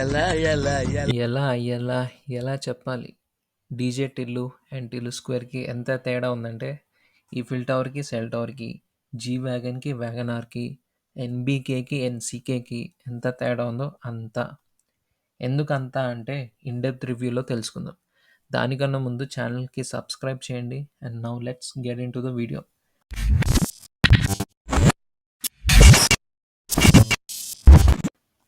ఎలా ఎలా ఎలా ఎలా ఎలా ఎలా చెప్పాలి? 'డీజే టిల్లు' అండ్ 'టిల్లు స్క్వేర్‌కి' ఎంత తేడా ఉందంటే, 'ఈఫిల్ టవర్‌కి', 'సెల్ టవర్‌కి', 'జీ వ్యాగన్‌కి', 'వ్యాగనార్‌కి', 'ఎన్‌బీకేకి', 'ఎన్‌సీకేకి' ఎంత తేడా ఉందో అంత. ఎందుకంత అంటే ఇన్ డెప్త్ రివ్యూలో తెలుసుకుందాం. దానికన్నా ముందు ఛానల్‌కి సబ్స్క్రైబ్ చేయండి. And now let's get into the video.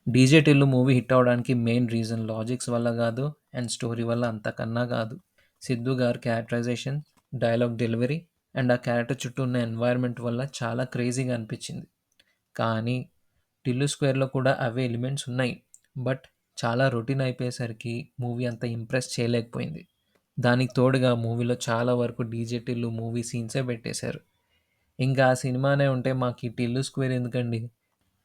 'DJ Tillu' movie hit అవ్వడానికి మెయిన్ రీజన్ లాజిక్స్ వల్ల గాదు అండ్ స్టోరీ వల్ల అంతకన్నా గాదు. సిద్దు గారి క్యారెక్టరైజేషన్, డైలాగ్ డెలివరీ అండ్ ఆ క్యారెక్టర్ చుట్టూ ఉన్న ఎన్వైర్న్‌మెంట్ వల్ల చాలా క్రేజీగా అనిపించింది. కానీ 'టిల్లు స్క్వేర్‌లో' కూడా అవే ఎలిమెంట్స్ ఉన్నాయి. బట్ చాలా రొటీన్ అయిపోయేసరికి మూవీ అంత ఇంప్రెస్ చేయలేకపోయింది. దానికి తోడుగా మూవీలో చాలా వరకు 'డీజే టిల్లు' మూవీ సీన్సే పెట్టేశారు. ఇంకా ఆ సినిమానే ఉంటే మాకు ఈ 'టిల్లు స్క్వేర్' ఎందుకండి?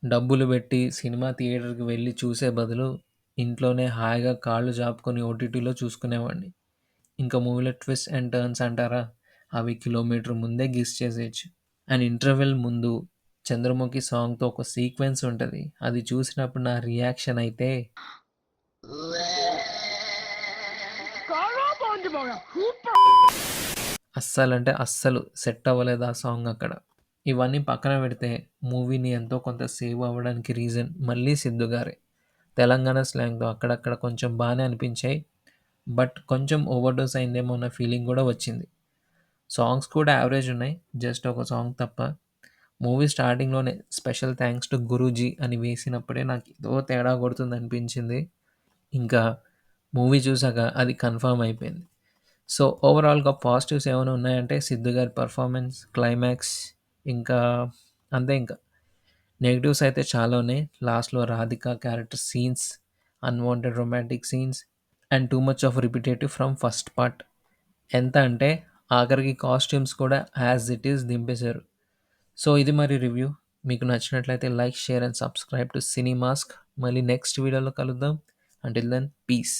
డబ్బులు పెట్టి సినిమా థియేటర్‌కి వెళ్లి చూసే బదులు ఇంట్లోనే హాయిగా కాళ్ళు చాపుకొని ఓటీటీలో చూసుకునేవాడిని. ఇంకా మూవీలో ట్విస్ట్ అండ్ టర్న్స్ అంటారా? అవి కిలోమీటర్ ముందే గెస్ చేసేయొచ్చు. అండ్ ఇంటర్వెల్ ముందు 'చంద్రముఖి' సాంగ్‌తో ఒక సీక్వెన్స్ ఉంటది. అది చూసినప్పుడు నా రియాక్షన్ అయితే అస్సలంటే అస్సలు సెట్ అవ్వలేదు ఆ సాంగ్ అక్కడ. ఇవన్నీ పక్కన పెడితే మూవీని ఎంతో కొంత సేవ్ అవ్వడానికి రీజన్ మళ్ళీ సిద్దు గారే. తెలంగాణ స్లాంగ్‌తో అక్కడక్కడ కొంచెం బానే అనిపించాయి. బట్ కొంచెం ఓవర్‌డోస్ అయిందేమో అన్న ఫీలింగ్ గూడా వచ్చింది. సాంగ్స్ కూడా యావరేజ్ ఉన్నాయి. జస్ట్ ఒక సాంగ్ తప్ప. మూవీ స్టార్టింగ్‌లోనే స్పెషల్ థాంక్స్ టు గురూజీ అని వేసినప్పుడే నాకేదో తేడా కొడుతుందనిపించింది. ఇంకా మూవీ చూసాక అది కన్ఫర్మ్ అయిపోయింది. సో, ఓవరాల్‌గా పాజిటివ్స్ ఏమైనా ఉన్నాయంటే సిద్దు గారి పెర్ఫార్మన్స్, క్లైమాక్స్ ఇంకా అంతే ఇంక. నెగెటివ్స్ అయితే చాలా ఉన్నాయి. లాస్ట్‌లో Radhika character scenes, unwanted romantic scenes and too much of repetitive from first part. ఎంత అంటే ఆఖరికి కాస్ట్యూమ్స్ కూడా యాజ్ ఇట్ ఈజ్ దింపేశారు. సో, ఇది మరి రివ్యూ. మీకు నచ్చినట్లయితే like, share and subscribe to cine mask. మళ్ళీ నెక్స్ట్ వీడియోలో కలుద్దాం. Until then piece.